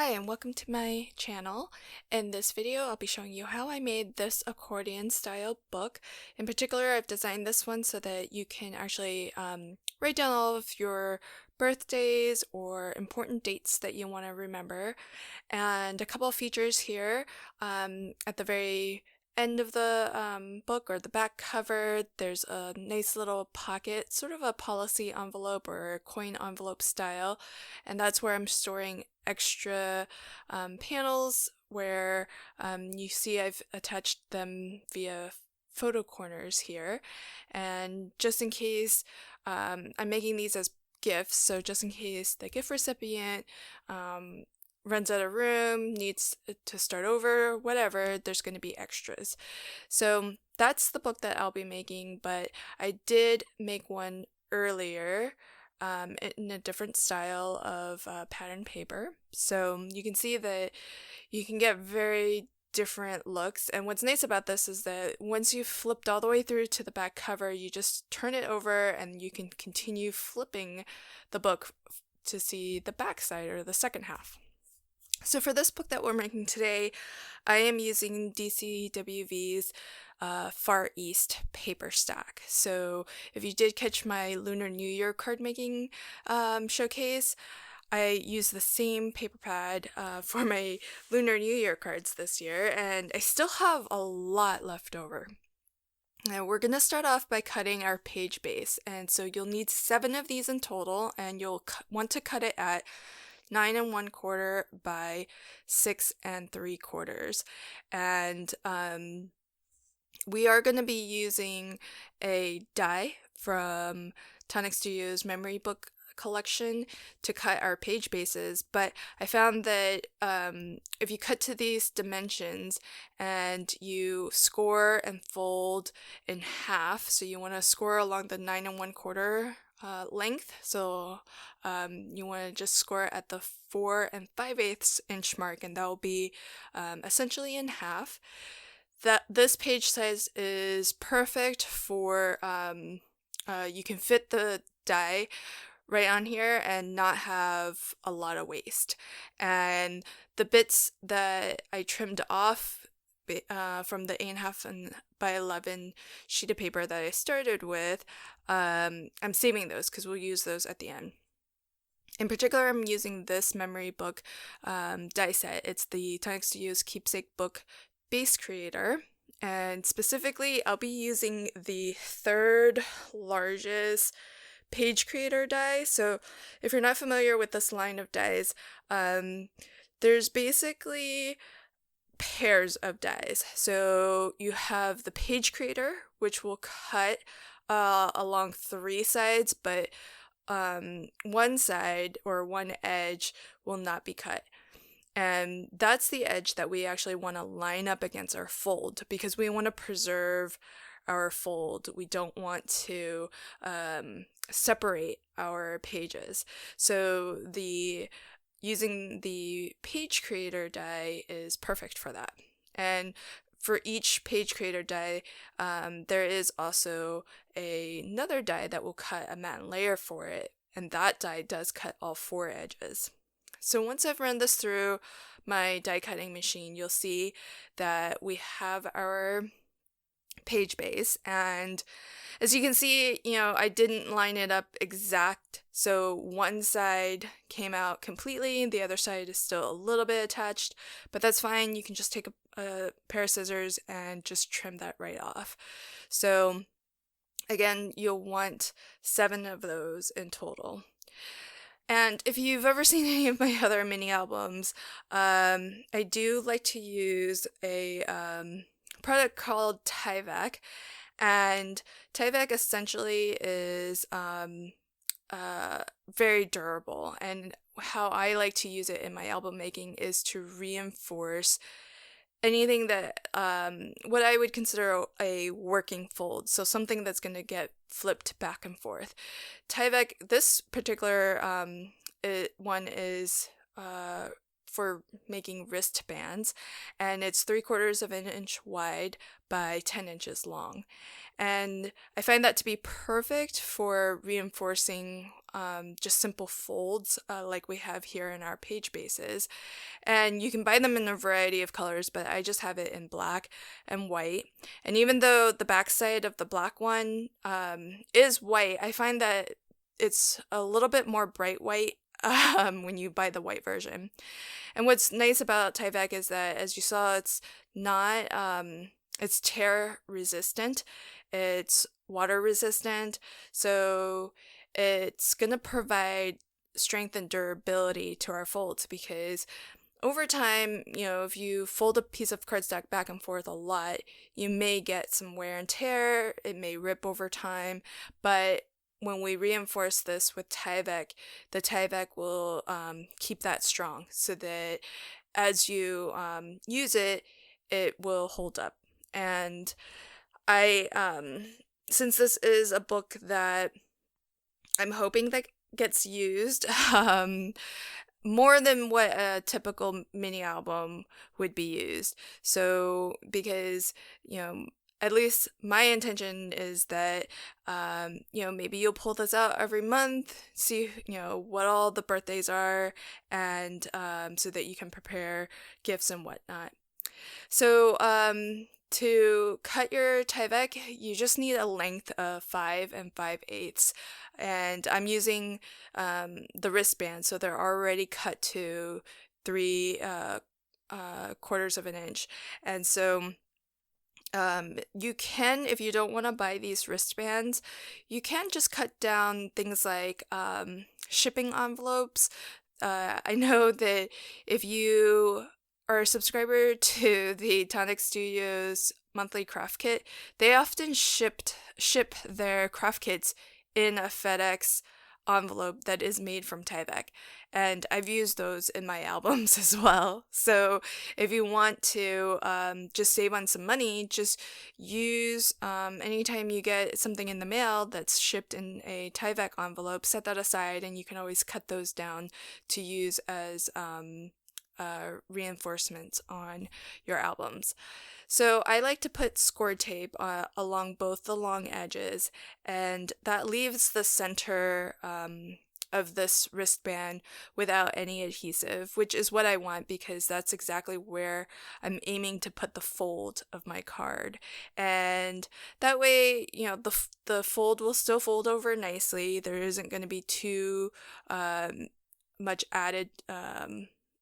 Hi and welcome to my channel. In this video I'll be showing you how I made this accordion style book. In particular, I've designed this one so that you can actually write down all of your birthdays or important dates that you want to remember. And a couple of features here at the very end of the book, or the back cover, there's a nice little pocket, sort of a policy envelope or coin envelope style, and that's where I'm storing extra panels where you see I've attached them via photo corners here. And just in case, I'm making these as gifts, so just in case the gift recipient runs out of room, needs to start over, whatever, there's going to be extras. So that's the book that I'll be making, but I did make one earlier in a different style of pattern paper. So you can see that you can get very different looks, and what's nice about this is that once you've flipped all the way through to the back cover, you just turn it over and you can continue flipping the book to see the back side, or the second half. So for this book that we're making today, I am using DCWV's Far East paper stack. So if you did catch my Lunar New Year card making showcase, I used the same paper pad for my Lunar New Year cards this year, and I still have a lot left over. Now we're going to start off by cutting our page base, and so you'll need 7 of these in total, and you'll want to cut it at 9 1/4 by 6 3/4, and we are going to be using a die from Tonic Studio's memory book collection to cut our page bases, but I found that if you cut to these dimensions and you score and fold in half, so you want to score along the 9 1/4 length, so you want to just score at the 4 5/8 inch mark, and that will be essentially in half. This page size is perfect for you can fit the die right on here and not have a lot of waste. And the bits that I trimmed off from the 8.5 by 11 sheet of paper that I started with, I'm saving those because we'll use those at the end. In particular, I'm using this memory book die set. It's the Tonic Studio's Keepsake book base creator, and specifically I'll be using the 3rd largest page creator die. So if you're not familiar with this line of dies, there's basically pairs of dies. So you have the page creator, which will cut along 3 sides, but one side or one edge will not be cut. And that's the edge that we actually want to line up against our fold, because we want to preserve our fold. We don't want to separate our pages. So using the page creator die is perfect for that. And for each page creator die, there is also another die that will cut a matte layer for it, and that die does cut all 4 edges. So once I've run this through my die cutting machine, you'll see that we have our page base, and as you can see, I didn't line it up exact, so one side came out completely, the other side is still a little bit attached, but that's fine. You can just take a pair of scissors and just trim that right off. So again, you'll want 7 of those in total. And if you've ever seen any of my other mini albums, I do like to use a product called Tyvek, and Tyvek essentially is very durable, and how I like to use it in my album making is to reinforce anything that what I would consider a working fold, so something that's going to get flipped back and forth. Tyvek, this particular one is for making wristbands, and it's 3/4 of an inch wide by 10 inches long, and I find that to be perfect for reinforcing just simple folds like we have here in our page bases. And you can buy them in a variety of colors, but I just have it in black and white. And even though the backside of the black one is white, I find that it's a little bit more bright white when you buy the white version. And what's nice about Tyvek is that, as you saw, it's not, it's tear resistant, it's water resistant, so it's going to provide strength and durability to our folds, because over time, if you fold a piece of cardstock back and forth a lot, you may get some wear and tear, it may rip over time, but when we reinforce this with Tyvek, the Tyvek will keep that strong so that as you use it, it will hold up. And since this is a book that I'm hoping that gets used more than what a typical mini album would be used. So, because, at least my intention is that, maybe you'll pull this out every month, see, what all the birthdays are, and so that you can prepare gifts and whatnot. So, to cut your Tyvek, you just need a length of 5 5/8. And I'm using the wristband, so they're already cut to 3/4 of an inch. And so you can, if you don't want to buy these wristbands, you can just cut down things like shipping envelopes. I know that if you are a subscriber to the Tonic Studios monthly craft kit, they often ship their craft kits in a FedEx envelope that is made from Tyvek, and I've used those in my albums as well. So if you want to just save on some money, just use anytime you get something in the mail that's shipped in a Tyvek envelope, set that aside, and you can always cut those down to use as reinforcements on your albums. So I like to put score tape along both the long edges, and that leaves the center of this wristband without any adhesive, which is what I want, because that's exactly where I'm aiming to put the fold of my card. And that way, the fold will still fold over nicely. There isn't going to be too much added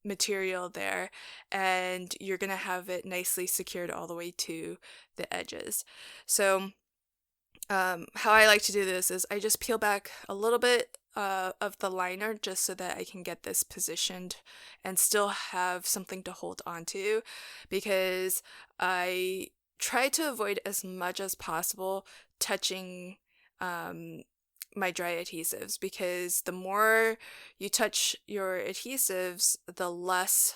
material there, and you're gonna have it nicely secured all the way to the edges. So how I like to do this is I just peel back a little bit of the liner just so that I can get this positioned and still have something to hold onto, because I try to avoid as much as possible touching my dry adhesives, because the more you touch your adhesives, the less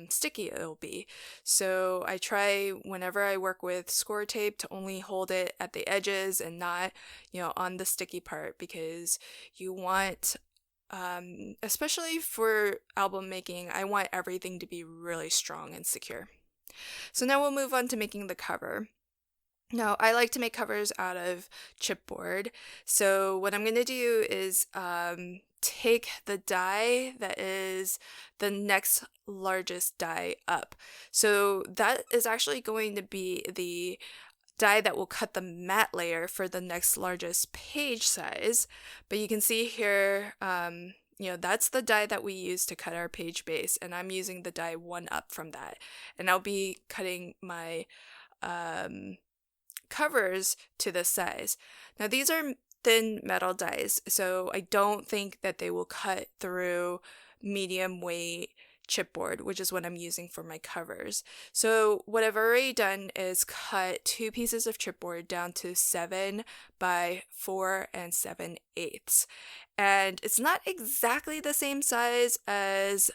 sticky it'll be. So I try, whenever I work with score tape, to only hold it at the edges and not, on the sticky part, because you want, especially for album making, I want everything to be really strong and secure. So now we'll move on to making the cover. Now, I like to make covers out of chipboard. So what I'm going to do is take the die that is the next largest die up. So that is actually going to be the die that will cut the matte layer for the next largest page size. But you can see here, that's the die that we use to cut our page base, and I'm using the die one up from that. And I'll be cutting my covers to this size. Now, these are thin metal dies, so I don't think that they will cut through medium weight chipboard, which is what I'm using for my covers. So what I've already done is cut 2 pieces of chipboard down to 7 by 4 7/8. And it's not exactly the same size as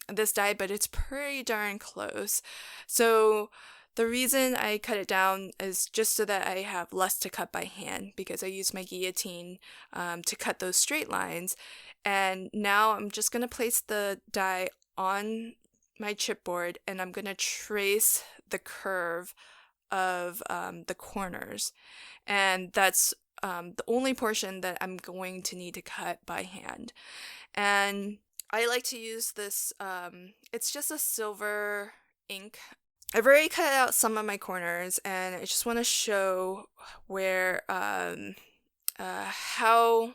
this die, but it's pretty darn close. So the reason I cut it down is just so that I have less to cut by hand, because I use my guillotine to cut those straight lines. And now I'm just going to place the die on my chipboard, and I'm going to trace the curve of the corners. And that's the only portion that I'm going to need to cut by hand. And I like to use this, it's just a silver ink. I've already cut out some of my corners, and I just want to show where, how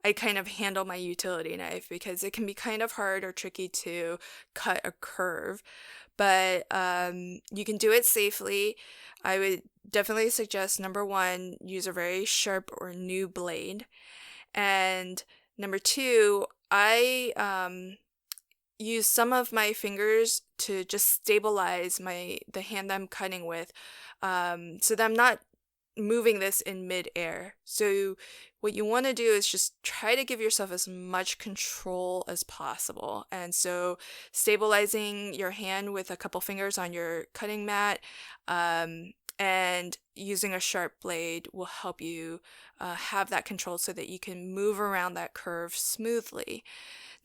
I kind of handle my utility knife, because it can be kind of hard or tricky to cut a curve, but you can do it safely. I would definitely suggest, number one, use a very sharp or new blade, and number two, I use some of my fingers to just stabilize the hand I'm cutting with, so that I'm not moving this in mid-air. So what you want to do is just try to give yourself as much control as possible. And so stabilizing your hand with a couple fingers on your cutting mat, and using a sharp blade will help you have that control so that you can move around that curve smoothly.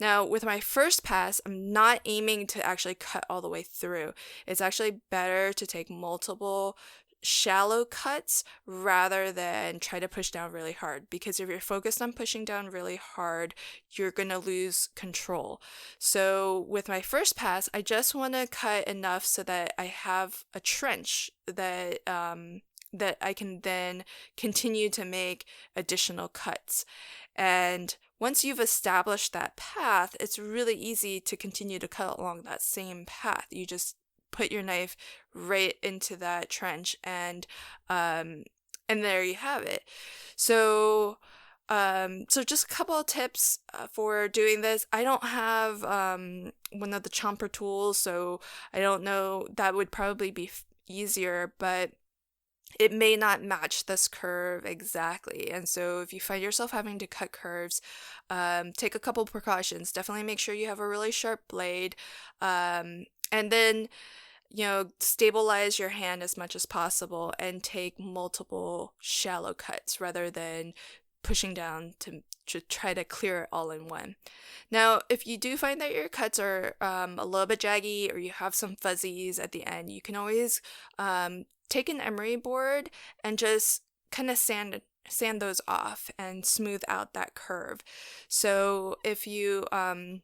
Now, with my first pass, I'm not aiming to actually cut all the way through. It's actually better to take multiple shallow cuts rather than try to push down really hard, because if you're focused on pushing down really hard, you're going to lose control. So with my first pass, I just want to cut enough so that I have a trench that that I can then continue to make additional cuts. And once you've established that path, it's really easy to continue to cut along that same path. You just put your knife right into that trench, and there you have it. So just a couple of tips for doing this. I don't have one of the chomper tools, so I don't know, that would probably be easier, but it may not match this curve exactly. And so if you find yourself having to cut curves, take a couple precautions. Definitely make sure you have a really sharp blade, and then stabilize your hand as much as possible and take multiple shallow cuts rather than pushing down to try to clear it all in one. Now, if you do find that your cuts are a little bit jaggy, or you have some fuzzies at the end, you can always take an emery board and just kind of sand those off and smooth out that curve. So if you and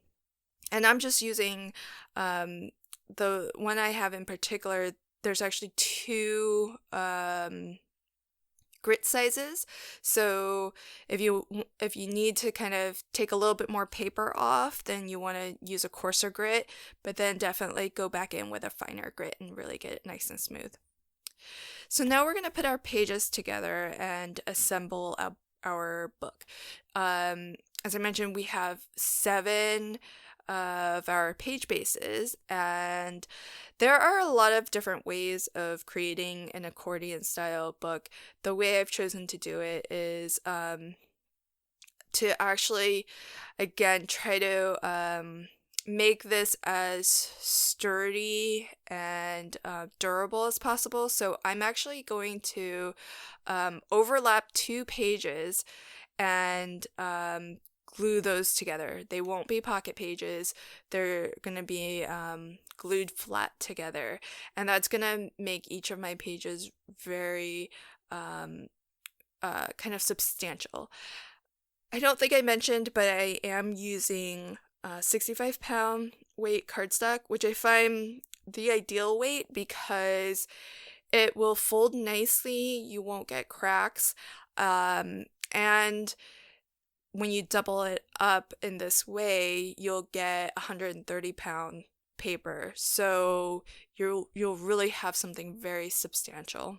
I'm just using the one I have in particular, there's actually two grit sizes. So if you need to kind of take a little bit more paper off, then you want to use a coarser grit, but then definitely go back in with a finer grit and really get it nice and smooth. So now we're going to put our pages together and assemble our book. As I mentioned, we have 7 of our page bases, and there are a lot of different ways of creating an accordion style book. The way I've chosen to do it is to actually, again, try to make this as sturdy and durable as possible. So I'm actually going to overlap 2 pages and glue those together. They won't be pocket pages. They're going to be glued flat together, and that's going to make each of my pages very kind of substantial. I don't think I mentioned, but I am using 65-pound weight cardstock, which I find the ideal weight because it will fold nicely, you won't get cracks, and when you double it up in this way, you'll get 130-pound paper. So you'll really have something very substantial.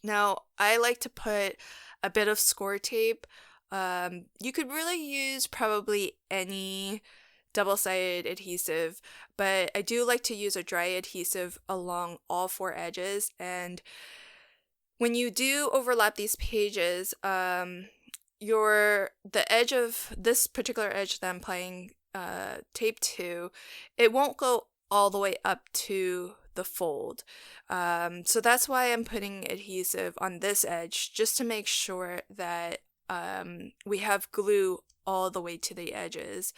Now, I like to put a bit of score tape. You could really use probably any double-sided adhesive, but I do like to use a dry adhesive along all 4 edges. And when you do overlap these pages, the edge of this particular edge that I'm applying tape to, it won't go all the way up to the fold. So that's why I'm putting adhesive on this edge, just to make sure that we have glue all the way to the edges.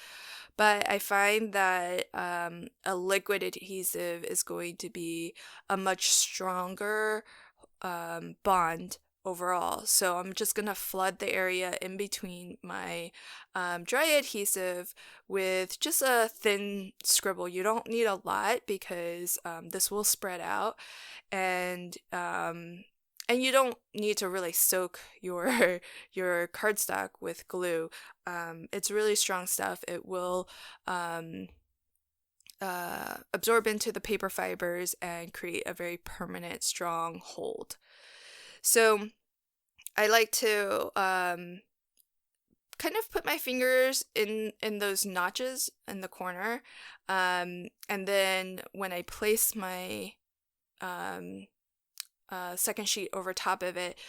But I find that a liquid adhesive is going to be a much stronger bond overall. So I'm just going to flood the area in between my dry adhesive with just a thin scribble. You don't need a lot because this will spread out, and you don't need to really soak your your cardstock with glue. It's really strong stuff. It will absorb into the paper fibers and create a very permanent, strong hold. So I like to kind of put my fingers in those notches in the corner, and then when I place my second sheet over top of it,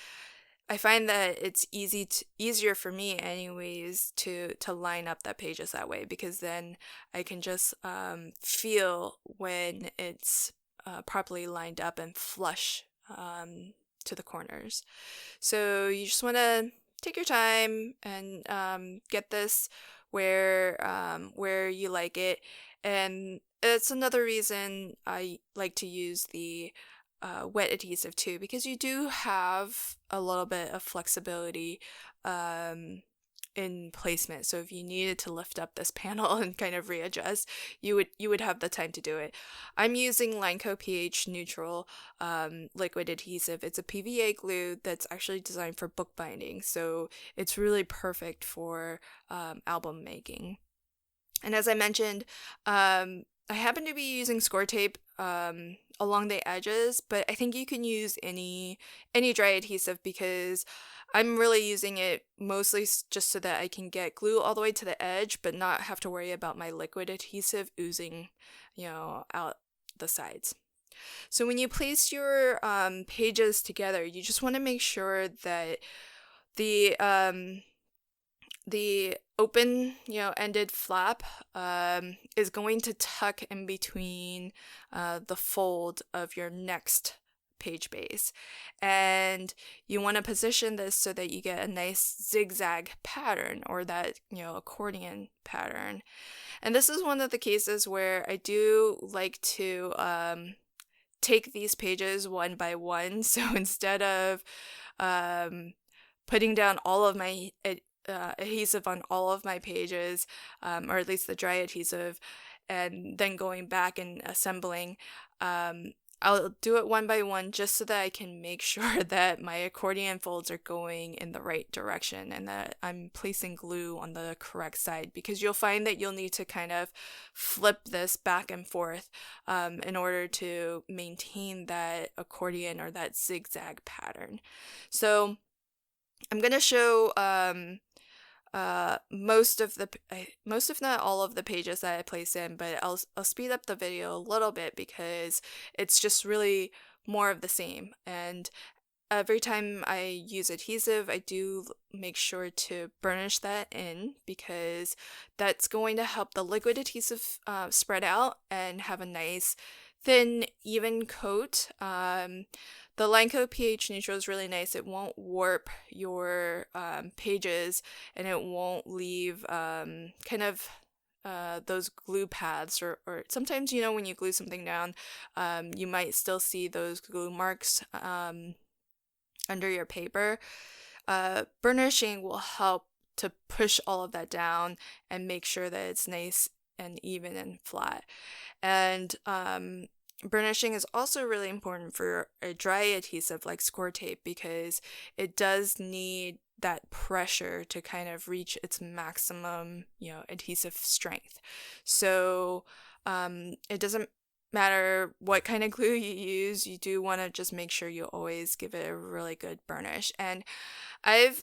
I find that it's easier for me anyways to line up that pages that way, because then I can just feel when it's properly lined up and flush to the corners. So you just want to take your time and get this where you like it. And it's another reason I like to use the wet adhesive too, because you do have a little bit of flexibility in placement. So if you needed to lift up this panel and kind of readjust, you would have the time to do it. I'm using Lineco pH neutral liquid adhesive. It's a PVA glue that's actually designed for bookbinding, so it's really perfect for album making. And as I mentioned, I happen to be using score tape along the edges, but I think you can use any dry adhesive, because I'm really using it mostly just so that I can get glue all the way to the edge, but not have to worry about my liquid adhesive oozing, out the sides. So when you place your pages together, you just want to make sure that the open, ended flap is going to tuck in between the fold of your next page base. And you want to position this so that you get a nice zigzag pattern, or that, accordion pattern. And this is one of the cases where I do like to take these pages one by one. So instead of putting down all of my adhesive on all of my pages, or at least the dry adhesive, and then going back and assembling, I'll do it one by one just so that I can make sure that my accordion folds are going in the right direction and that I'm placing glue on the correct side, because you'll find that you'll need to kind of flip this back and forth in order to maintain that accordion or that zigzag pattern. So I'm going to show most if not all of the pages that I place in, but I'll speed up the video a little bit because it's just really more of the same. And every time I use adhesive, I do make sure to burnish that in, because that's going to help the liquid adhesive spread out and have a nice thin, even coat. The Lineco pH neutral is really nice. It won't warp your pages, and it won't leave those glue paths, or sometimes, when you glue something down, you might still see those glue marks under your paper. Burnishing will help to push all of that down and make sure that it's nice and even and flat. And burnishing is also really important for a dry adhesive like score tape, because it does need that pressure to kind of reach its maximum, adhesive strength. So it doesn't matter what kind of glue you use, you do want to just make sure you always give it a really good burnish. And I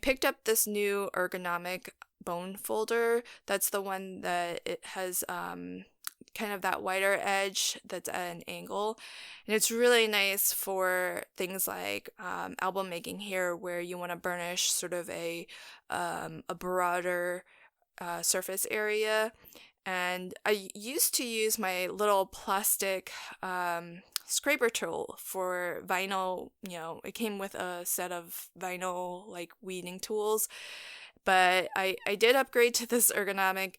picked up this new Ergonomic bone folder. That's the one that it has kind of that wider edge that's at an angle, and it's really nice for things like album making here, where you want to burnish sort of a broader surface area. And I used to use my little plastic scraper tool for vinyl. It came with a set of vinyl like weeding tools, but I did upgrade to this Ergonomic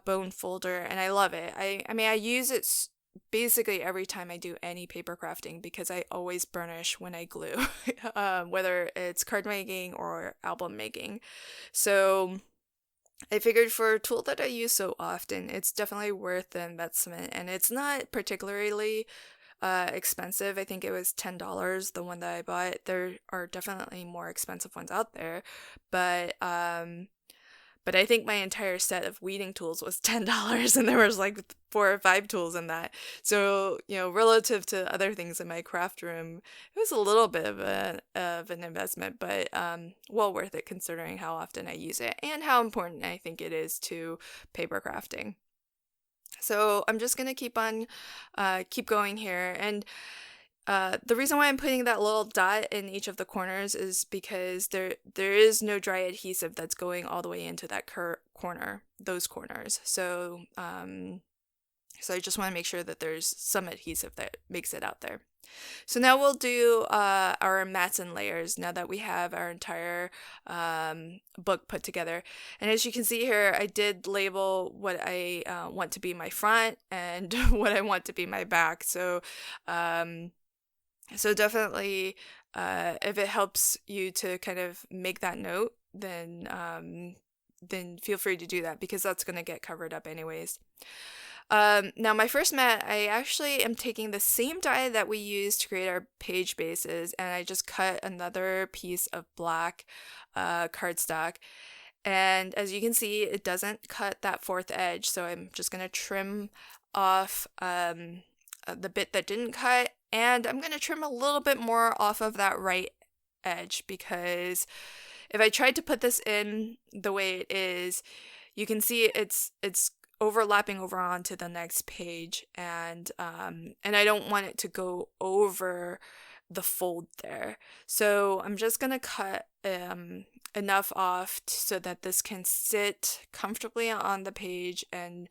bone folder, and I love it. I mean, I use it basically every time I do any paper crafting, because I always burnish when I glue, whether it's card making or album making. So I figured for a tool that I use so often, it's definitely worth the investment, and it's not particularly expensive. I think it was $10, the one that I bought. There are definitely more expensive ones out there, but I think my entire set of weeding tools was $10, and there was like 4 or 5 tools in that. So, relative to other things in my craft room, it was a little bit of an investment, but well worth it considering how often I use it and how important I think it is to paper crafting. So I'm just gonna keep going here, and the reason why I'm putting that little dot in each of the corners is because there is no dry adhesive that's going all the way into that those corners. So I just want to make sure that there's some adhesive that makes it out there. So now we'll do our mats and layers now that we have our entire book put together. And as you can see here, I did label what I want to be my front and what I want to be my back. So definitely, if it helps you to kind of make that note, then feel free to do that, because that's going to get covered up anyways. Now my first mat, I actually am taking the same die that we used to create our page bases, and I just cut another piece of black cardstock. And as you can see, it doesn't cut that 4th edge, so I'm just going to trim off the bit that didn't cut, and I'm going to trim a little bit more off of that right edge, because if I tried to put this in the way it is, you can see it's overlapping over onto the next page, and I don't want it to go over the fold there. So I'm just going to cut enough off so that this can sit comfortably on the page and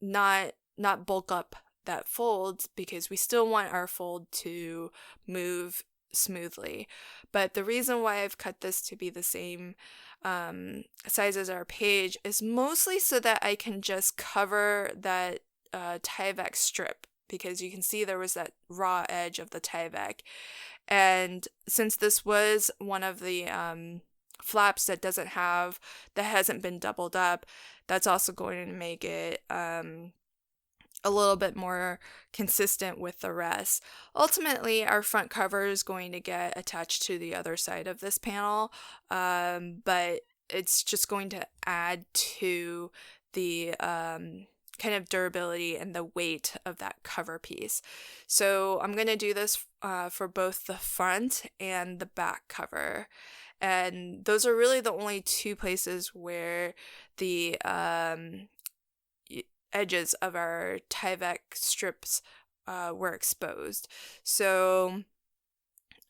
not bulk up that fold, because we still want our fold to move smoothly. But the reason why I've cut this to be the same size as our page is mostly so that I can just cover that Tyvek strip, because you can see there was that raw edge of the Tyvek. And since this was one of the flaps that hasn't been doubled up, that's also going to make it a little bit more consistent with the rest. Ultimately, our front cover is going to get attached to the other side of this panel, but it's just going to add to the kind of durability and the weight of that cover piece. So I'm going to do this for both the front and the back cover. And those are really the only 2 places where the edges of our Tyvek strips were exposed. So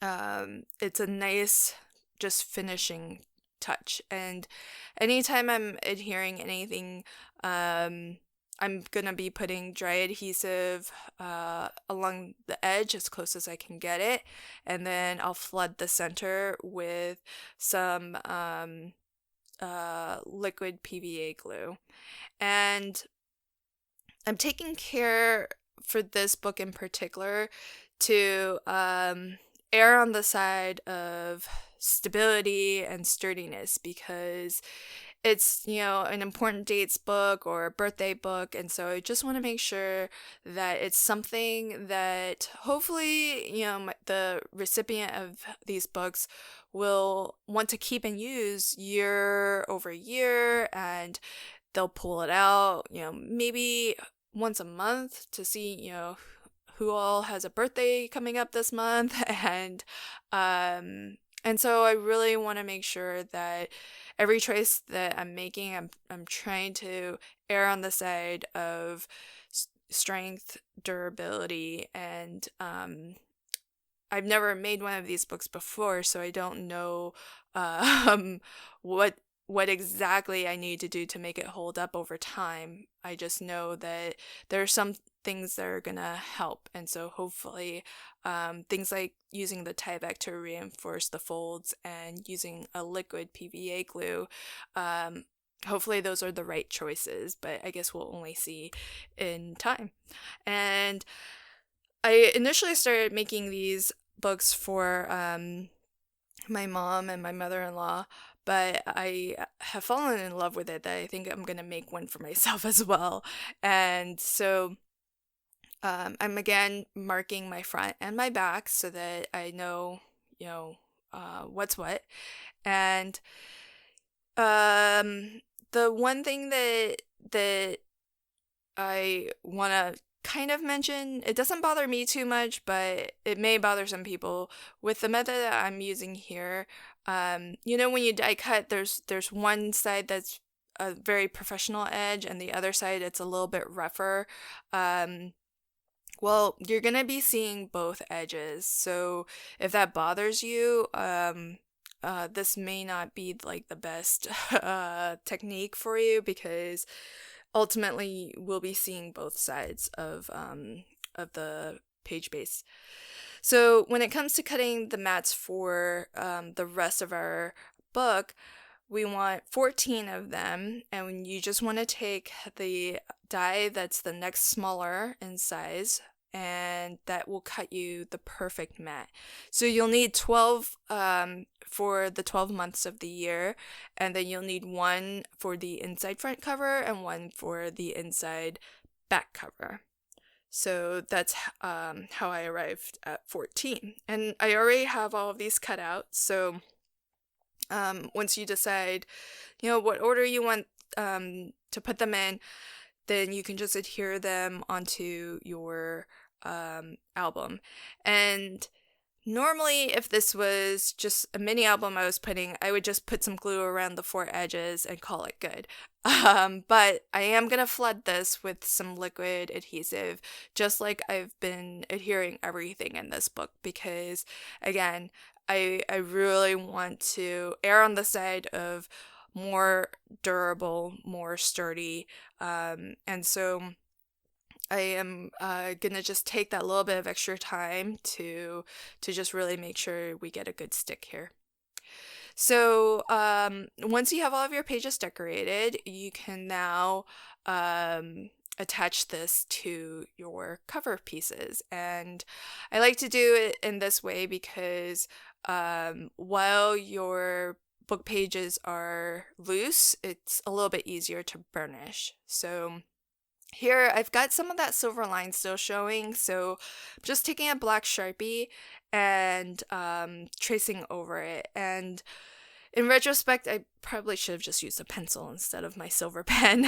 it's a nice just finishing touch. And anytime I'm adhering anything, I'm going to be putting dry adhesive along the edge as close as I can get it. And then I'll flood the center with some liquid PVA glue. And I'm taking care for this book in particular to err on the side of stability and sturdiness, because it's, an important dates book or a birthday book, and so I just want to make sure that it's something that hopefully, the recipient of these books will want to keep and use year over year, and they'll pull it out, maybe once a month to see, who all has a birthday coming up this month. And so I really want to make sure that every choice that I'm making, I'm trying to err on the side of strength, durability, and I've never made one of these books before, so I don't know what exactly I need to do to make it hold up over time. I just know that there are some things that are gonna help, and so hopefully things like using the Tyvek to reinforce the folds and using a liquid PVA glue hopefully those are the right choices, but I guess we'll only see in time. And I initially started making these books for my mom and my mother-in-law, but I have fallen in love with it that I think I'm gonna make one for myself as well. And so I'm again marking my front and my back so that I know, what's what. And the one thing that I want to kind of mention, it doesn't bother me too much, but it may bother some people with the method that I'm using here. When you die cut, there's one side that's a very professional edge, and the other side it's a little bit rougher. Well, you're gonna be seeing both edges, so if that bothers you, this may not be like the best technique for you, because ultimately we'll be seeing both sides of the page base. So when it comes to cutting the mats for the rest of our book, we want 14 of them, and you just want to take the die that's the next smaller in size, and that will cut you the perfect mat. So you'll need 12 for the 12 months of the year, and then you'll need one for the inside front cover and one for the inside back cover. So that's how I arrived at 14. And I already have all of these cut out, so once you decide, what order you want to put them in, then you can just adhere them onto your album. And normally, if this was just a mini album I was putting, I would just put some glue around the 4 edges and call it good. But I am going to flood this with some liquid adhesive, just like I've been adhering everything in this book, because, again, I really want to err on the side of more durable, more sturdy, and so I am gonna just take that little bit of extra time to just really make sure we get a good stick here. So once you have all of your pages decorated, you can now attach this to your cover pieces. And I like to do it in this way because while your book pages are loose, it's a little bit easier to burnish. So here I've got some of that silver line still showing, so I'm just taking a black Sharpie and tracing over it. And in retrospect, I probably should have just used a pencil instead of my silver pen,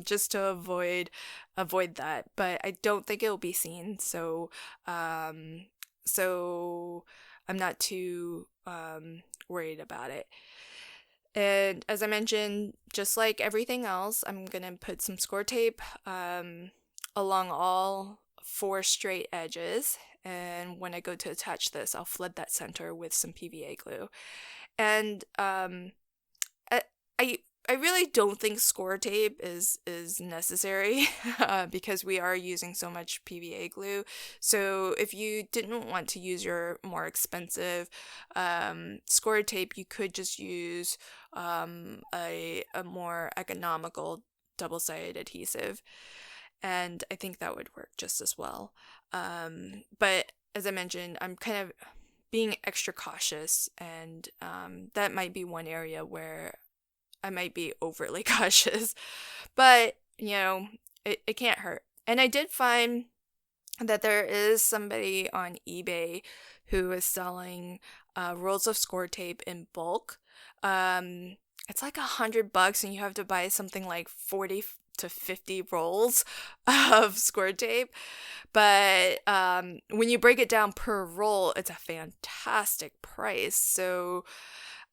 just to avoid that. But I don't think it will be seen, so so I'm not too worried about it. And as I mentioned, just like everything else, I'm going to put some score tape along all 4 straight edges. And when I go to attach this, I'll flood that center with some PVA glue. And I really don't think score tape is necessary because we are using so much PVA glue. So if you didn't want to use your more expensive score tape, you could just use a more economical double-sided adhesive. And I think that would work just as well. But as I mentioned, I'm kind of being extra cautious, and that might be one area where I might be overly cautious, but it can't hurt. And I did find that there is somebody on eBay who is selling rolls of score tape in bulk. It's like $100, and you have to buy something like 40 to 50 rolls of score tape. But when you break it down per roll, it's a fantastic price. So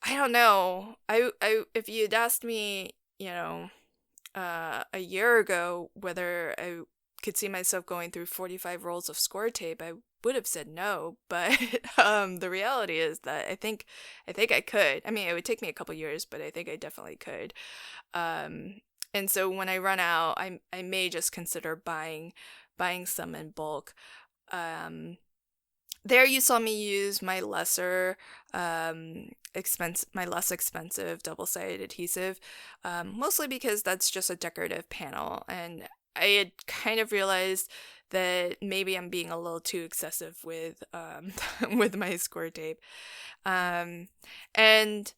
I don't know. I if you'd asked me, a year ago whether I could see myself going through 45 rolls of score tape, I would have said no. But the reality is that I think I could. I mean, it would take me a couple years, but I think I definitely could. And so when I run out, I may just consider buying some in bulk. there you saw me use my lesser my less expensive double-sided adhesive, mostly because that's just a decorative panel, and I had kind of realized that maybe I'm being a little too excessive with with my score tape. Um, and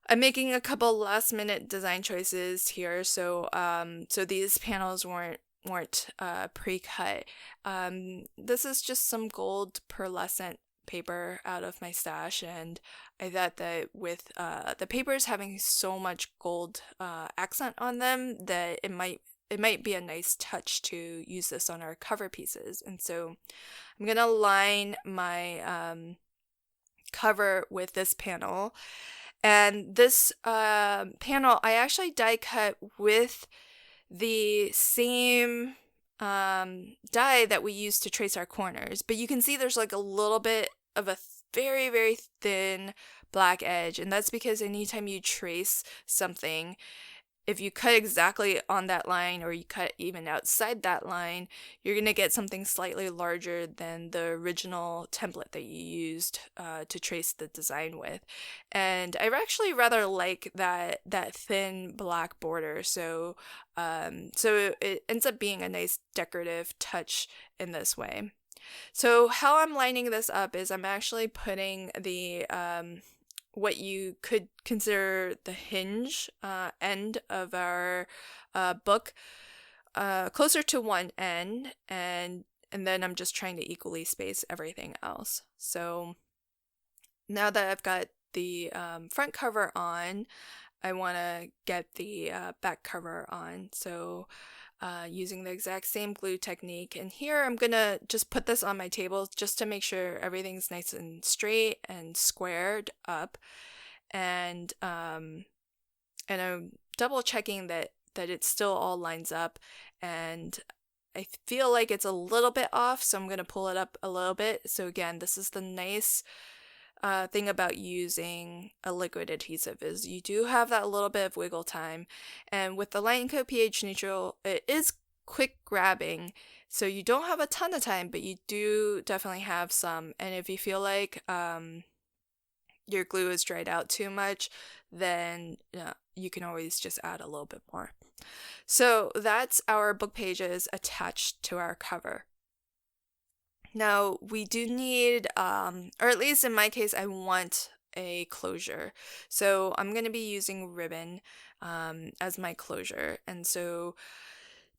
I'm making a couple last minute design choices here, so so these panels weren't pre-cut. This is just some gold pearlescent paper out of my stash, and I thought that with the papers having so much gold accent on them, that it might be a nice touch to use this on our cover pieces. And so I'm gonna line my cover with this panel. And this panel, I actually die cut with the same die that we use to trace our corners. But you can see there's like a little bit of a very, very thin black edge. And that's because anytime you trace something, if you cut exactly on that line or you cut even outside that line, you're going to get something slightly larger than the original template that you used to trace the design with. And I actually rather like that thin black border, so so it ends up being a nice decorative touch in this way. So how I'm lining this up is I'm actually putting the what you could consider the hinge end of our book closer to one end, and then I'm just trying to equally space everything else. So now that I've got the front cover on, I want to get the back cover on. So using the exact same glue technique. And here I'm gonna just put this on my table just to make sure everything's nice and straight and squared up. And I'm double checking that it still all lines up. And I feel like it's a little bit off, so I'm gonna pull it up a little bit. So again, this is the nice thing about using a liquid adhesive, is you do have that little bit of wiggle time. And with the Line Coat pH neutral, it is quick grabbing, so you don't have a ton of time, but you do definitely have some. And if you feel like your glue is dried out too much, then you can always just add a little bit more. So that's our book pages attached to our cover. Now, we do need, or at least in my case, I want a closure. So I'm going to be using ribbon as my closure. And so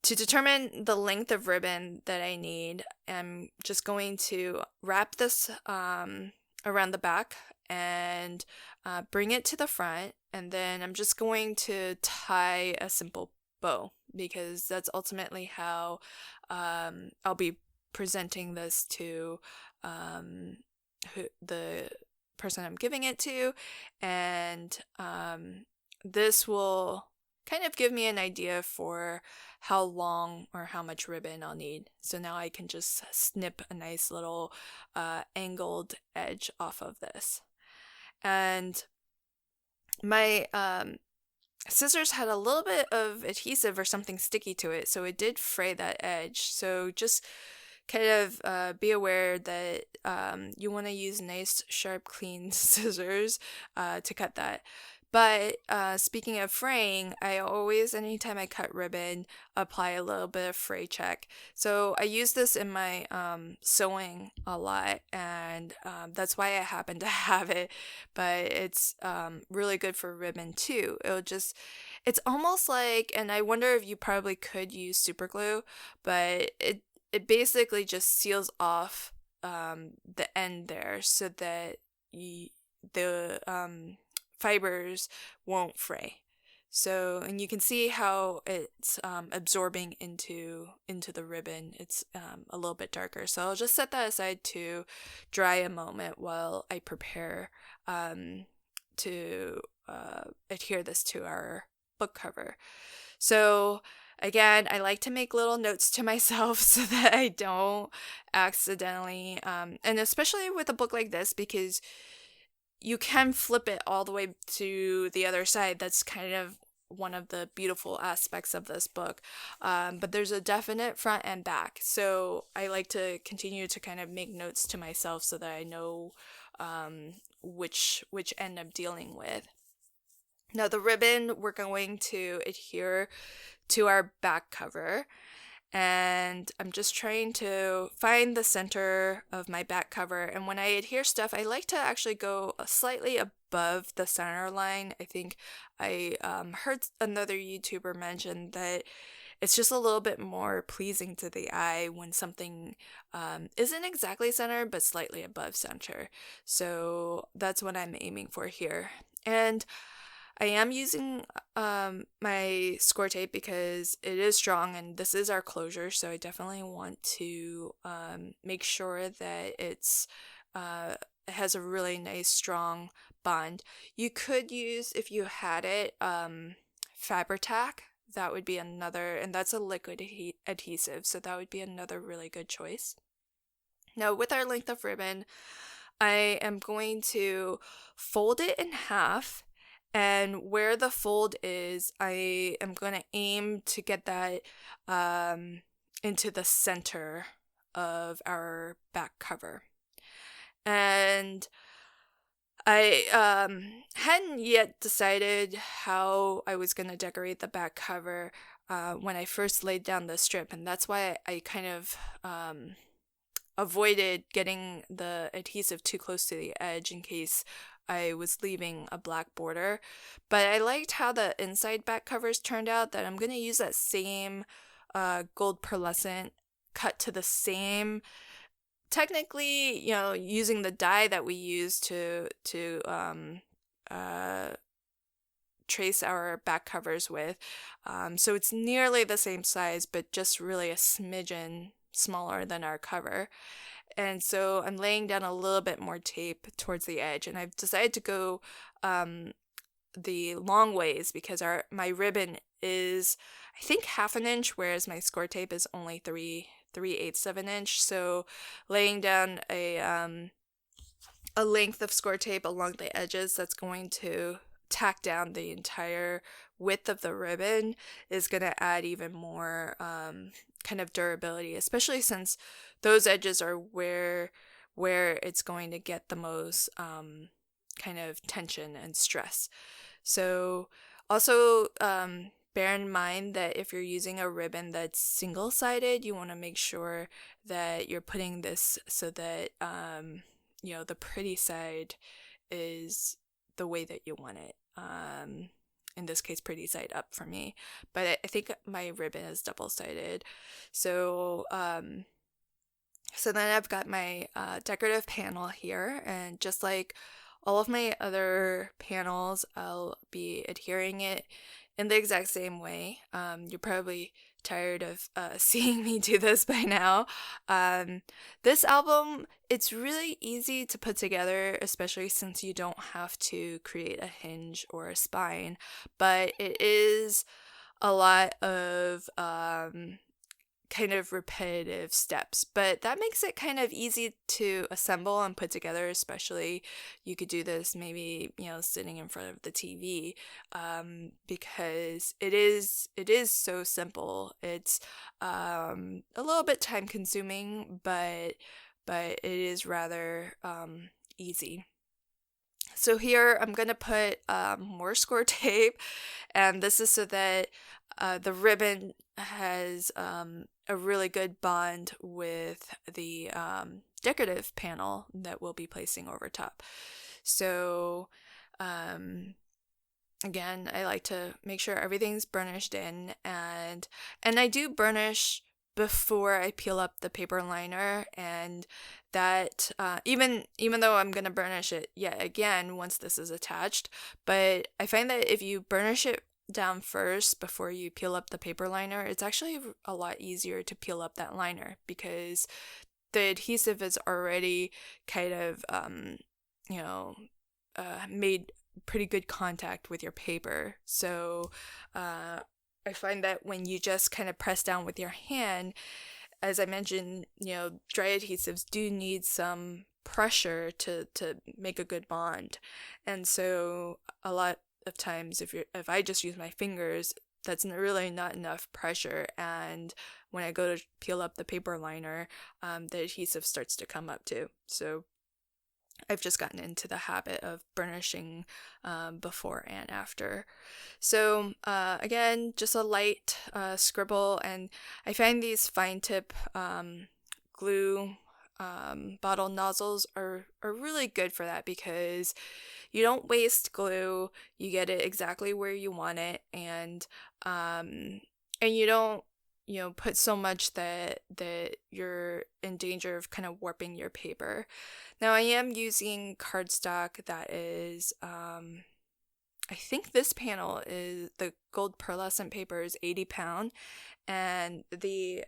to determine the length of ribbon that I need, I'm just going to wrap this around the back and bring it to the front. And then I'm just going to tie a simple bow, because that's ultimately how I'll be presenting this to the person I'm giving it to, and this will kind of give me an idea for how long or how much ribbon I'll need. So now I can just snip a nice little angled edge off of this. And my scissors had a little bit of adhesive or something sticky to it, so it did fray that edge. So just kind of be aware that you want to use nice, sharp, clean scissors to cut that. But speaking of fraying, I always, anytime I cut ribbon, apply a little bit of fray check. So I use this in my sewing a lot, and that's why I happen to have it. But it's really good for ribbon too. It's almost like, and I wonder if you probably could use super glue, but it basically just seals off the end there, so that the fibers won't fray. So, and you can see how it's absorbing into the ribbon. It's a little bit darker. So I'll just set that aside to dry a moment while I prepare to adhere this to our book cover. So again, I like to make little notes to myself so that I don't accidentally, and especially with a book like this, because you can flip it all the way to the other side. That's kind of one of the beautiful aspects of this book. But there's a definite front and back. So I like to continue to kind of make notes to myself so that I know which end I'm dealing with. Now the ribbon, we're going to adhere to our back cover. And I'm just trying to find the center of my back cover. And when I adhere stuff, I like to actually go slightly above the center line. I think I heard another YouTuber mention that it's just a little bit more pleasing to the eye when something isn't exactly center, but slightly above center. So that's what I'm aiming for here. And I am using my score tape because it is strong and this is our closure, so I definitely want to make sure that it has a really nice strong bond. You could use, if you had it, Fabri-Tac. That would be another, and that's a liquid adhesive, so that would be another really good choice. Now with our length of ribbon, I am going to fold it in half. And where the fold is, I am going to aim to get that into the center of our back cover. And I hadn't yet decided how I was going to decorate the back cover when I first laid down the strip. And that's why I kind of avoided getting the adhesive too close to the edge in case I was leaving a black border. But I liked how the inside back covers turned out, that I'm going to use that same gold pearlescent cut to the same, technically, using the die that we use to trace our back covers with. So it's nearly the same size, but just really a smidgen smaller than our cover. And so I'm laying down a little bit more tape towards the edge, and I've decided to go the long ways because my ribbon is, I think, 1/2 inch, whereas my score tape is only 3/8 of an inch. So laying down a length of score tape along the edges that's going to tack down the entire width of the ribbon is going to add even more kind of durability, especially since those edges are where it's going to get the most kind of tension and stress. So also bear in mind that if you're using a ribbon that's single-sided, you want to make sure that you're putting this so that the pretty side is the way that you want it. In this case, pretty side up for me, but I think my ribbon is double-sided. So then I've got my decorative panel here, and just like all of my other panels, I'll be adhering it in the exact same way. You're probably tired of seeing me do this by now. This album, it's really easy to put together, especially since you don't have to create a hinge or a spine, but it is a lot of kind of repetitive steps, but that makes it kind of easy to assemble and put together. Especially you could do this maybe sitting in front of the TV, because it is so simple. It's a little bit time consuming, but it is rather easy. So here I'm going to put more score tape, and this is so that the ribbon has a really good bond with the decorative panel that we'll be placing over top. So again, I like to make sure everything's burnished in, and I do burnish before I peel up the paper liner, and that even though I'm gonna burnish it yet again once this is attached, but I find that if you burnish it down first before you peel up the paper liner, it's actually a lot easier to peel up that liner because the adhesive is already kind of made pretty good contact with your paper. So I find that when you just kind of press down with your hand, as I mentioned, dry adhesives do need some pressure to make a good bond. And so a lot of times if I just use my fingers, that's really not enough pressure, and when I go to peel up the paper liner, the adhesive starts to come up too. So I've just gotten into the habit of burnishing before and after. So again, just a light scribble, and I find these fine tip glue bottle nozzles are really good for that, because you don't waste glue, you get it exactly where you want it, and you don't put so much that you're in danger of kind of warping your paper. Now I am using cardstock that is I think this panel is the gold pearlescent paper is 80 pound, and the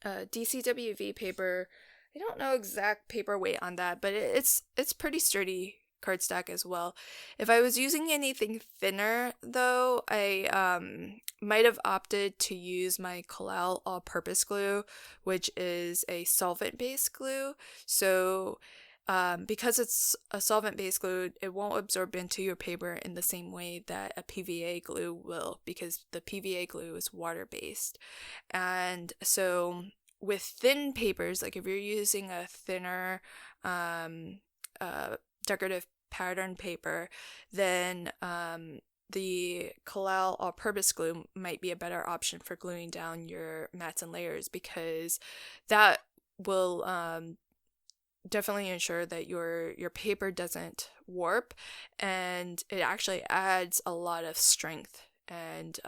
DCWV paper, I don't know exact paper weight on that, but it's pretty sturdy cardstock as well. If I was using anything thinner though, I might have opted to use my Collel all-purpose glue, which is a solvent-based glue. So because it's a solvent-based glue, it won't absorb into your paper in the same way that a PVA glue will, because the PVA glue is water-based. And so with thin papers, like if you're using a thinner decorative pattern paper, then the Collel all-purpose glue might be a better option for gluing down your mats and layers, because that will definitely ensure that your paper doesn't warp, and it actually adds a lot of strength and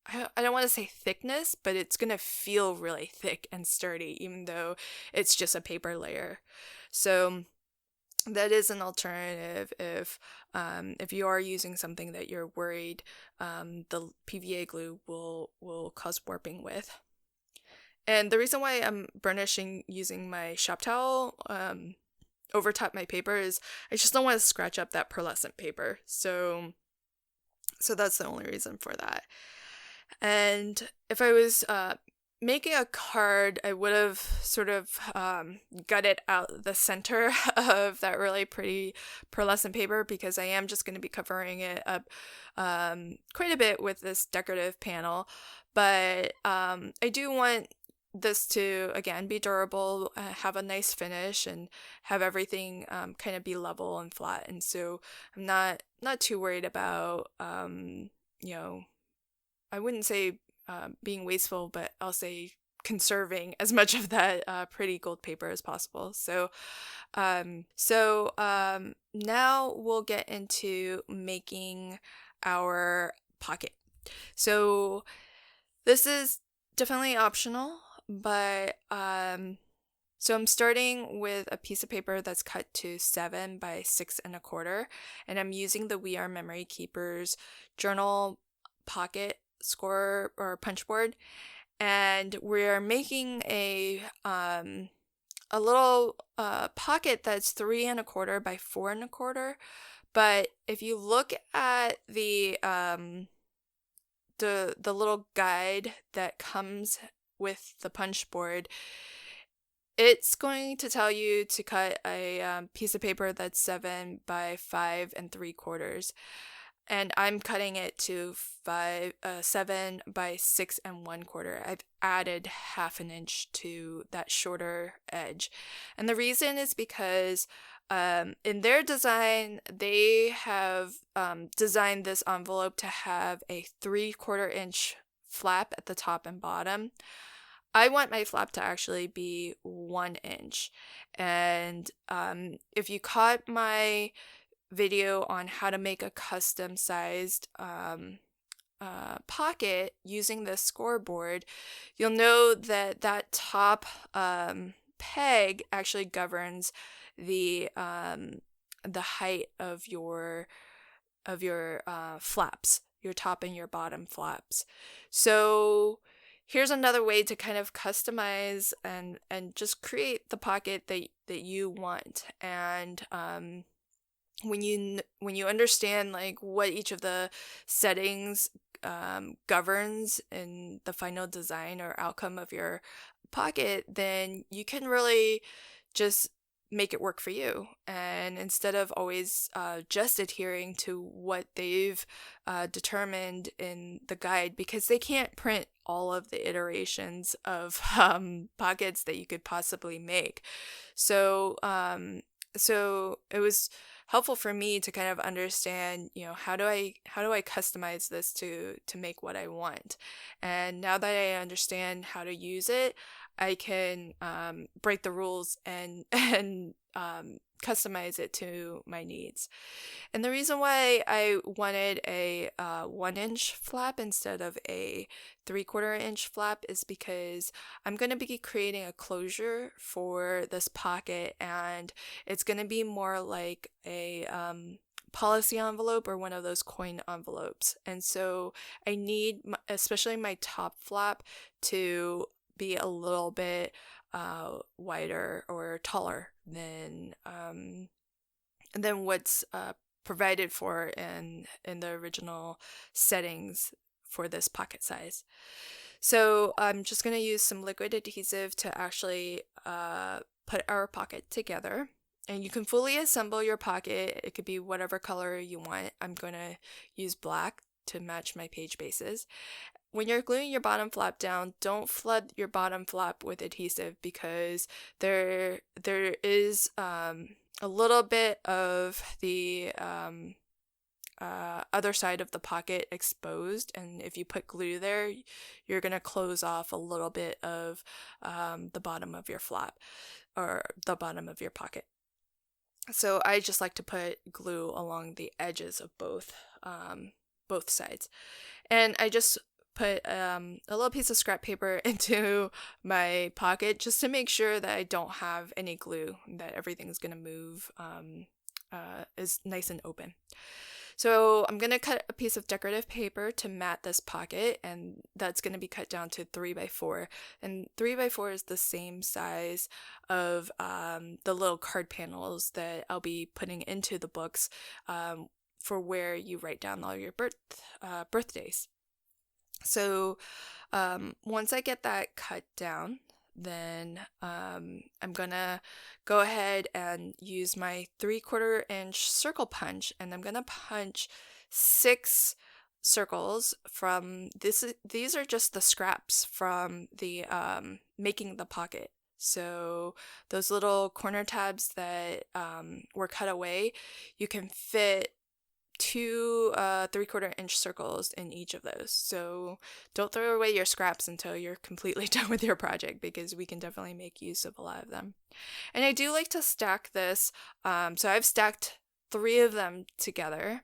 I don't want to say thickness, but it's going to feel really thick and sturdy, even though it's just a paper layer. So that is an alternative if you are using something that you're worried the PVA glue will cause warping with. And the reason why I'm burnishing using my shop towel over top my paper is I just don't want to scratch up that pearlescent paper. So that's the only reason for that. And if I was making a card, I would have sort of gutted out the center of that really pretty pearlescent paper, because I am just going to be covering it up quite a bit with this decorative panel. But I do want this to, again, be durable, have a nice finish, and have everything kind of be level and flat. And so I'm not too worried about, I wouldn't say being wasteful, but I'll say conserving as much of that pretty gold paper as possible. So now we'll get into making our pocket. So this is definitely optional, but so I'm starting with a piece of paper that's cut to 7 by 6 1/4, and I'm using the We Are Memory Keepers journal pocket score or punch board, and we're making a little pocket that's 3 1/4 by 4 1/4. But if you look at the little guide that comes with the punch board, it's going to tell you to cut a piece of paper that's 7 by 5 3/4. And I'm cutting it to 7 by 6 1/4. I've added 1/2 inch to that shorter edge. And the reason is because in their design, they have designed this envelope to have a 3/4 inch flap at the top and bottom. I want my flap to actually be 1 inch. And if you caught my video on how to make a custom sized pocket using the scoreboard, you'll know that top peg actually governs the height of your flaps, your top and your bottom flaps. So here's another way to kind of customize and just create the pocket that you want. And when you understand like what each of the settings governs in the final design or outcome of your pocket, then you can really just make it work for you. And instead of always just adhering to what they've determined in the guide, because they can't print all of the iterations of pockets that you could possibly make. So it was helpful for me to kind of understand, how do I customize this to make what I want. And now that I understand how to use it, I can break the rules and customize it to my needs. And the reason why I wanted a 1-inch flap instead of a 3/4-inch flap is because I'm going to be creating a closure for this pocket, and it's going to be more like a policy envelope or one of those coin envelopes. And so I need, especially my top flap, to be a little bit wider or taller than what's provided for in the original settings for this pocket size. So I'm just going to use some liquid adhesive to actually put our pocket together. And you can fully assemble your pocket. It could be whatever color you want. I'm going to use black to match my page bases. When you're gluing your bottom flap down, don't flood your bottom flap with adhesive, because there is a little bit of the other side of the pocket exposed, and if you put glue there, you're going to close off a little bit of the bottom of your flap or the bottom of your pocket. So I just like to put glue along the edges of both sides. And I just put a little piece of scrap paper into my pocket just to make sure that I don't have any glue, that everything's going to move is nice and open. So I'm going to cut a piece of decorative paper to mat this pocket, and that's going to be cut down to 3x4. And 3x4 is the same size of the little card panels that I'll be putting into the books for where you write down all your birthdays. So once I get that cut down, then I'm gonna go ahead and use my 3/4-inch circle punch, and I'm gonna punch 6 circles from this. These are just the scraps from the making the pocket. So those little corner tabs that were cut away, you can fit 2 3/4-inch circles in each of those. So don't throw away your scraps until you're completely done with your project, because we can definitely make use of a lot of them. And I do like to stack this. So I've stacked 3 of them together,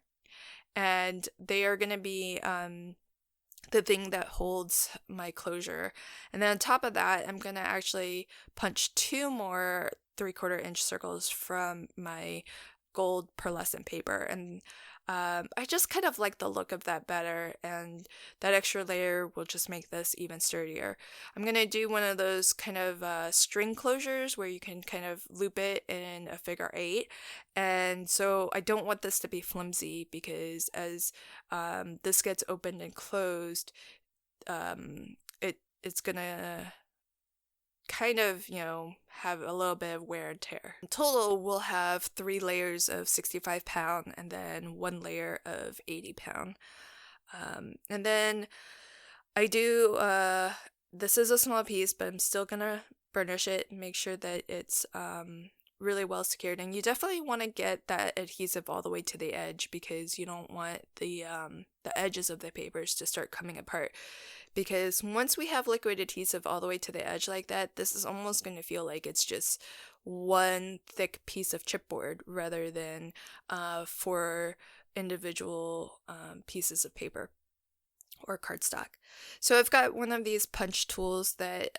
and they are going to be the thing that holds my closure. And then on top of that, I'm going to actually punch 2 more 3/4-inch circles from my gold pearlescent paper. And I just kind of like the look of that better, and that extra layer will just make this even sturdier. I'm going to do one of those kind of string closures where you can kind of loop it in a figure 8, and so I don't want this to be flimsy, because as this gets opened and closed, it's going to kind of, have a little bit of wear and tear. In total, we'll have 3 layers of 65 pound and then 1 layer of 80 pound. And then I do, this is a small piece, but I'm still gonna burnish it and make sure that it's really well secured. And you definitely want to get that adhesive all the way to the edge, because you don't want the edges of the papers to start coming apart. Because once we have liquid adhesive all the way to the edge like that, this is almost going to feel like it's just one thick piece of chipboard rather than 4 individual pieces of paper or cardstock. So I've got one of these punch tools that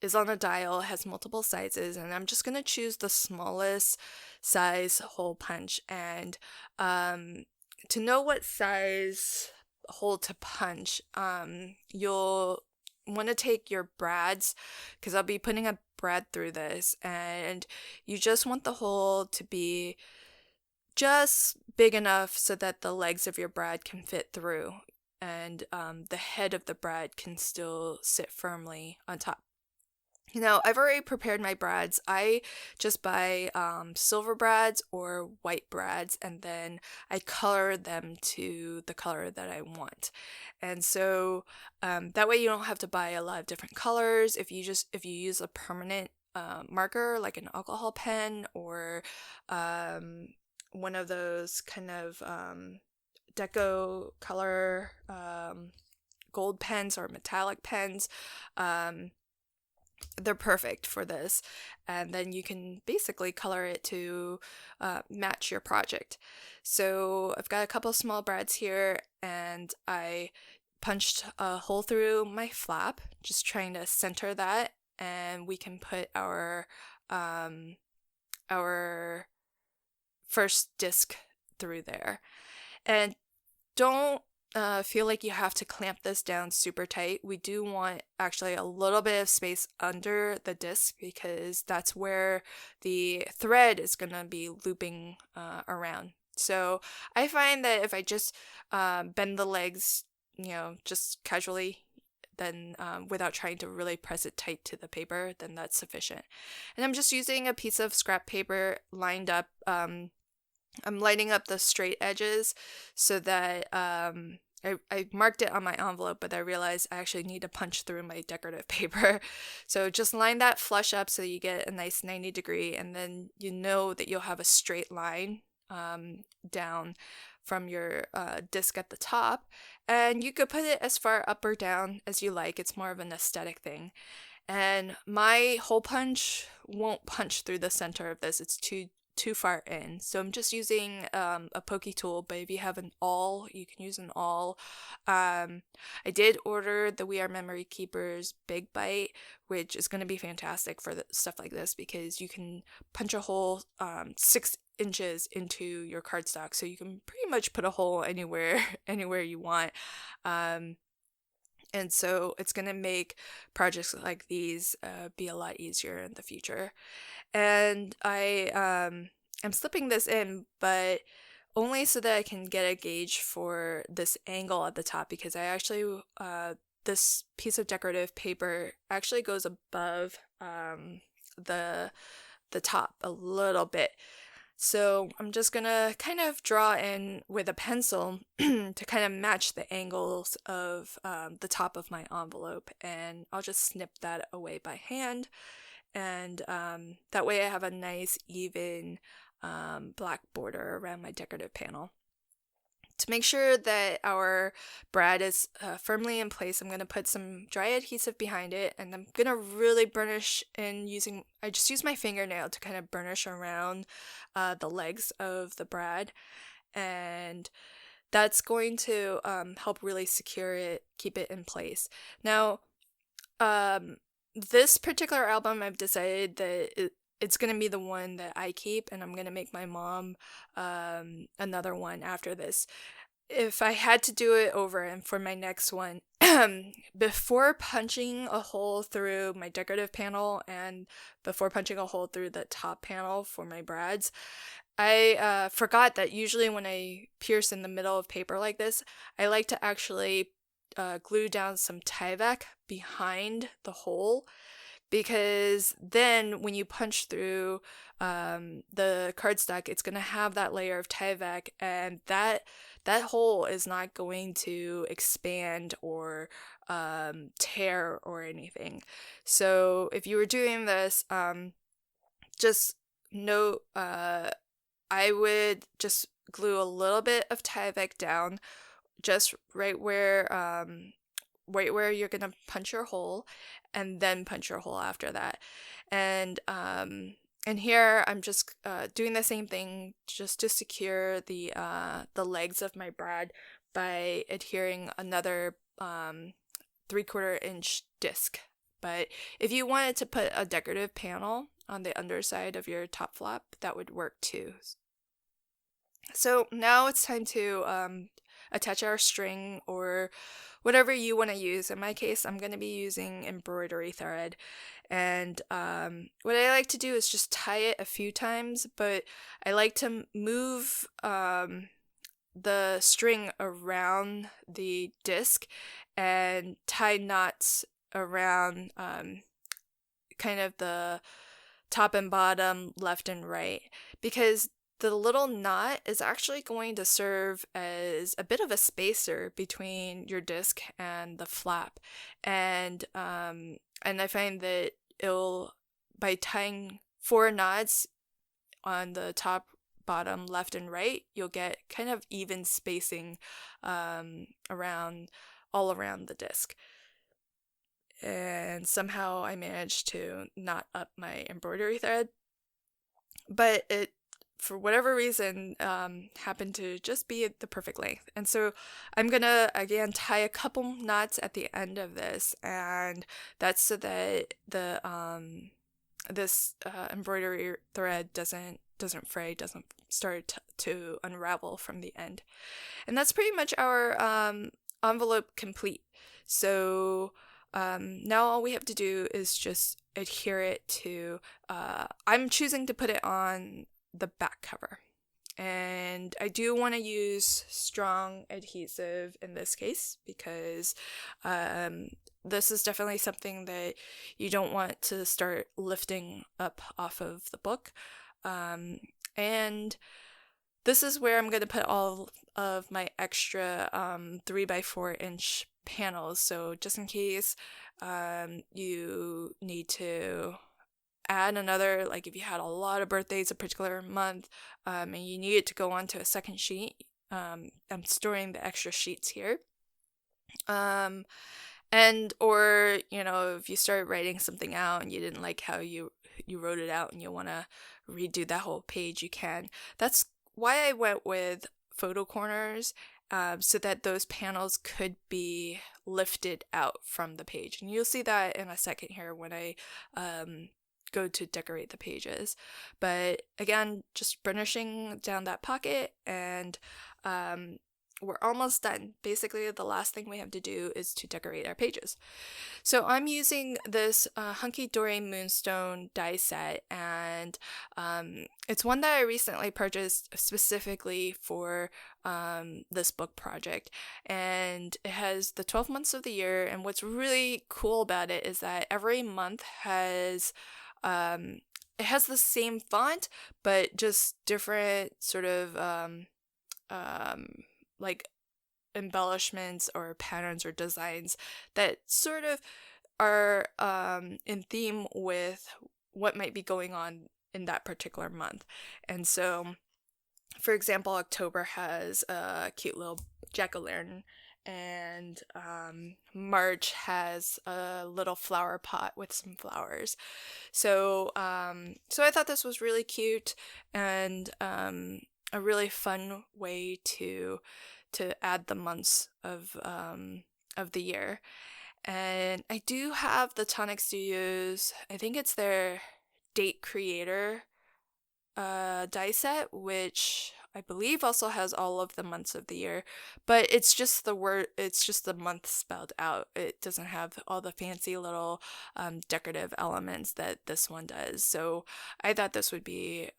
is on a dial, has multiple sizes, and I'm just going to choose the smallest size hole punch. And to know what size hole to punch, you'll want to take your brads, because I'll be putting a brad through this, and you just want the hole to be just big enough so that the legs of your brad can fit through, and the head of the brad can still sit firmly on top. I've already prepared my brads. I just buy silver brads or white brads, and then I color them to the color that I want. And so that way you don't have to buy a lot of different colors. If you use a permanent marker like an alcohol pen or one of those kind of deco color gold pens or metallic pens, they're perfect for this. And then you can basically color it to match your project. So I've got a couple small brads here, and I punched a hole through my flap, just trying to center that, and we can put our first disc through there. And don't feel like you have to clamp this down super tight. We do want actually a little bit of space under the disc because that's where the thread is going to be looping around. So I find that if I just bend the legs, just casually, then without trying to really press it tight to the paper, then that's sufficient. And I'm just using a piece of scrap paper lined up. I'm lining up the straight edges so that I marked it on my envelope, but I realized I actually need to punch through my decorative paper. So just line that flush up so you get a nice 90-degree, and then you know that you'll have a straight line down from your disc at the top. And you could put it as far up or down as you like. It's more of an aesthetic thing. And my hole punch won't punch through the center of this. It's too far in. So I'm just using a pokey tool, but if you have an awl, you can use an awl. I did order the We Are Memory Keepers Big Bite, which is going to be fantastic for stuff like this because you can punch a hole 6 inches into your cardstock, so you can pretty much put a hole anywhere you want. And so it's going to make projects like these be a lot easier in the future. And I'm slipping this in, but only so that I can get a gauge for this angle at the top, because I actually, this piece of decorative paper actually goes above the top a little bit. So I'm just gonna kind of draw in with a pencil to kind of match the angles of the top of my envelope, and I'll just snip that away by hand, and that way I have a nice even black border around my decorative panel. To make sure that our brad is firmly in place, I'm going to put some dry adhesive behind it, and I'm going to really burnish I just use my fingernail to kind of burnish around the legs of the brad, and that's going to help really secure it, keep it in place. Now, this particular album, I've decided that it's going to be the one that I keep, and I'm going to make my mom another one after this. If I had to do it over and for my next one, before punching a hole through my decorative panel and before punching a hole through the top panel for my brads, I forgot that usually when I pierce in the middle of paper like this, I like to actually glue down some Tyvek behind the hole, because then when you punch through the cardstock, it's going to have that layer of Tyvek, and that hole is not going to expand or tear or anything. So if you were doing this, just note, I would just glue a little bit of Tyvek down just right where you're gonna punch your hole, and then punch your hole after that. And here I'm just doing the same thing just to secure the legs of my brad by adhering another 3/4 inch disc. But if you wanted to put a decorative panel on the underside of your top flap, that would work too. So now it's time to attach our string or whatever you want to use. In my case, I'm going to be using embroidery thread. And what I like to do is just tie it a few times, but I like to move the string around the disc and tie knots around kind of the top and bottom, left and right, because the little knot is actually going to serve as a bit of a spacer between your disc and the flap. And I find that by tying 4 knots on the top, bottom, left, and right, you'll get kind of even spacing all around the disc. And somehow I managed to knot up my embroidery thread, but it, for whatever reason, happened to just be the perfect length. And so I'm gonna again tie a couple knots at the end of this, and that's so that the this embroidery thread doesn't fray, doesn't start to unravel from the end. And that's pretty much our envelope complete. So now all we have to do is just adhere it to, I'm choosing to put it on the back cover. And I do want to use strong adhesive in this case, because this is definitely something that you don't want to start lifting up off of the book. And this is where I'm going to put all of my extra 3x4 inch panels. So just in case you need to add another, like if you had a lot of birthdays a particular month and you need it to go onto a second sheet, I'm storing the extra sheets here. And or, you know, if you start writing something out and you didn't like how you wrote it out and you want to redo that whole page, you can. That's why I went with photo corners, so that those panels could be lifted out from the page. And you'll see that in a second here when I go to decorate the pages. But again, just burnishing down that pocket, and we're almost done. Basically, the last thing we have to do is to decorate our pages. So I'm using this Hunky Dory Moonstone die set, and it's one that I recently purchased specifically for this book project. And it has the 12 months of the year, and what's really cool about it is that every month has it has the same font, but just different sort of like embellishments or patterns or designs that sort of are in theme with what might be going on in that particular month. And so, for example, October has a cute little jack-o'-lantern, and March has a little flower pot with some flowers. So so I thought this was really cute and a really fun way to add the months of the year. And I do have the Tonic Studios, I think it's their Date Creator die set, which I believe also has all of the months of the year, but it's just the month spelled out. It doesn't have all the fancy little decorative elements that this one does. So I thought this would be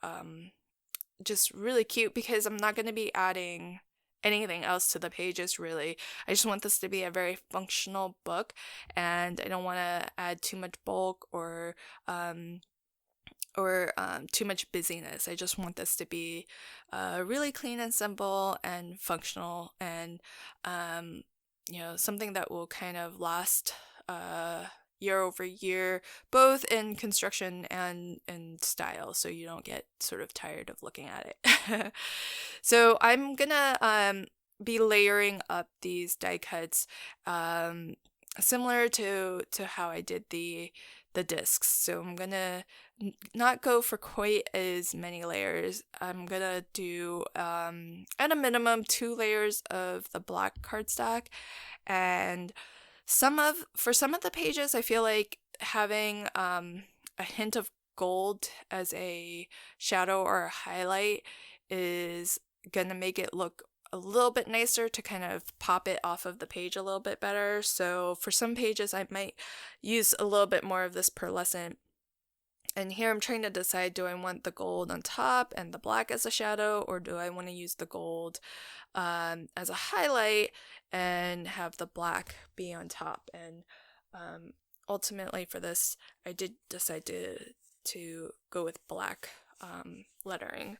just really cute, because I'm not going to be adding anything else to the pages, really. I just want this to be a very functional book, and I don't want to add too much bulk or too much busyness. I just want this to be really clean and simple and functional, and you know, something that will kind of last year over year, both in construction and in style, so you don't get sort of tired of looking at it. So I'm gonna be layering up these die cuts similar to how I did the discs. So I'm gonna not go for quite as many layers. I'm gonna do at a minimum 2 layers of the black cardstock, and for some of the pages I feel like having a hint of gold as a shadow or a highlight is gonna make it look a little bit nicer, to kind of pop it off of the page a little bit better. So for some pages I might use a little bit more of this pearlescent. And here I'm trying to decide, do I want the gold on top and the black as a shadow, or do I want to use the gold as a highlight and have the black be on top? And ultimately for this, I did decide to go with black lettering.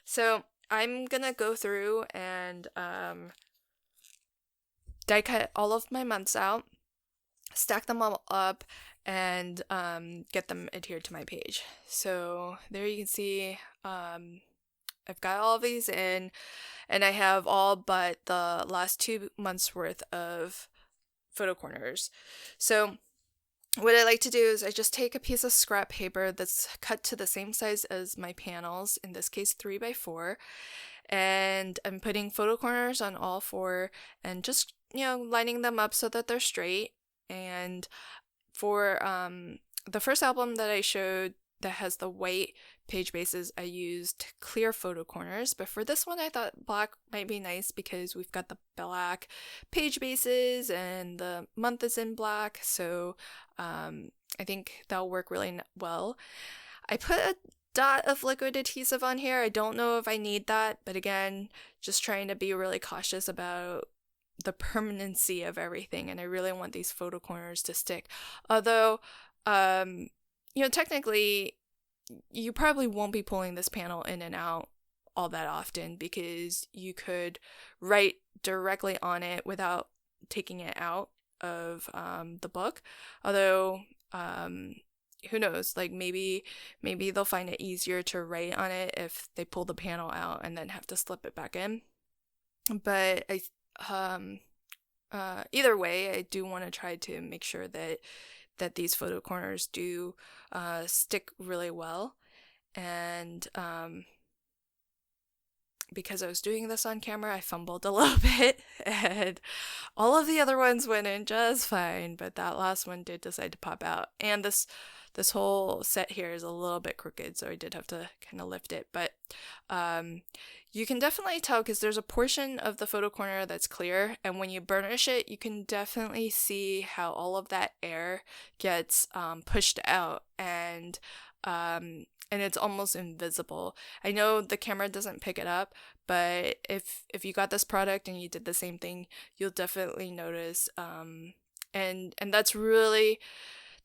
So I'm gonna go through and die cut all of my months out, stack them all up, and get them adhered to my page. So there you can see I've got all of these in, and I have all but the last 2 months worth of photo corners. So what I like to do is I just take a piece of scrap paper that's cut to the same size as my panels, in this case 3x4, and I'm putting photo corners on all 4 and just, lining them up so that they're straight. And for the first album that I showed that has the white page bases, I used clear photo corners, but for this one I thought black might be nice because we've got the black page bases and the month is in black, so I think that'll work really well. I put a dot of liquid adhesive on here. I don't know if I need that, but again, just trying to be really cautious about the permanency of everything, and I really want these photo corners to stick. Although, technically, you probably won't be pulling this panel in and out all that often because you could write directly on it without taking it out of the book. Although, who knows, like maybe they'll find it easier to write on it if they pull the panel out and then have to slip it back in. But either way, I do want to try to make sure that these photo corners do stick really well. And because I was doing this on camera, I fumbled a little bit, and all of the other ones went in just fine, but that last one did decide to pop out. And this whole set here is a little bit crooked, so I did have to kind of lift it. But you can definitely tell because there's a portion of the photo corner that's clear, and when you burnish it, you can definitely see how all of that air gets pushed out, and it's almost invisible. I know the camera doesn't pick it up, but if you got this product and you did the same thing, you'll definitely notice. And that's really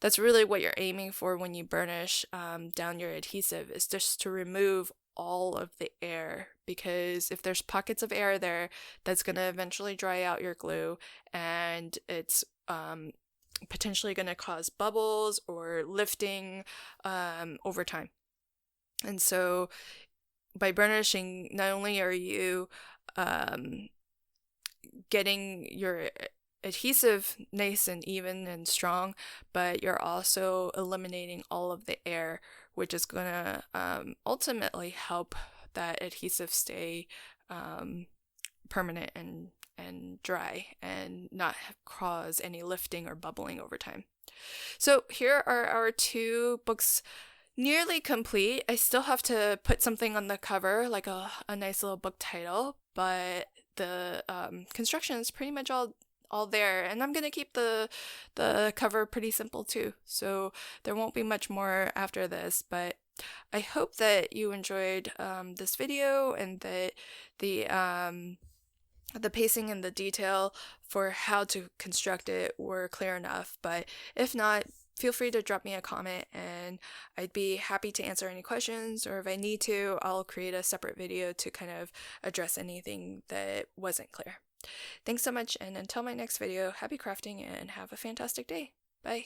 what you're aiming for when you burnish down your adhesive, is just to remove all of the air, because if there's pockets of air there, that's going to eventually dry out your glue, and it's potentially going to cause bubbles or lifting over time. And so by burnishing, not only are you getting your adhesive nice and even and strong, but you're also eliminating all of the air, which is going to ultimately help that adhesive stay permanent and dry and not cause any lifting or bubbling over time. So here are our 2 books nearly complete. I still have to put something on the cover, like a nice little book title, but the construction is pretty much all there, and I'm gonna keep the cover pretty simple too, so there won't be much more after this. But I hope that you enjoyed this video, and that the pacing and the detail for how to construct it were clear enough. But if not, feel free to drop me a comment, and I'd be happy to answer any questions, or if I need to, I'll create a separate video to kind of address anything that wasn't clear. Thanks so much, and until my next video, happy crafting and have a fantastic day. Bye!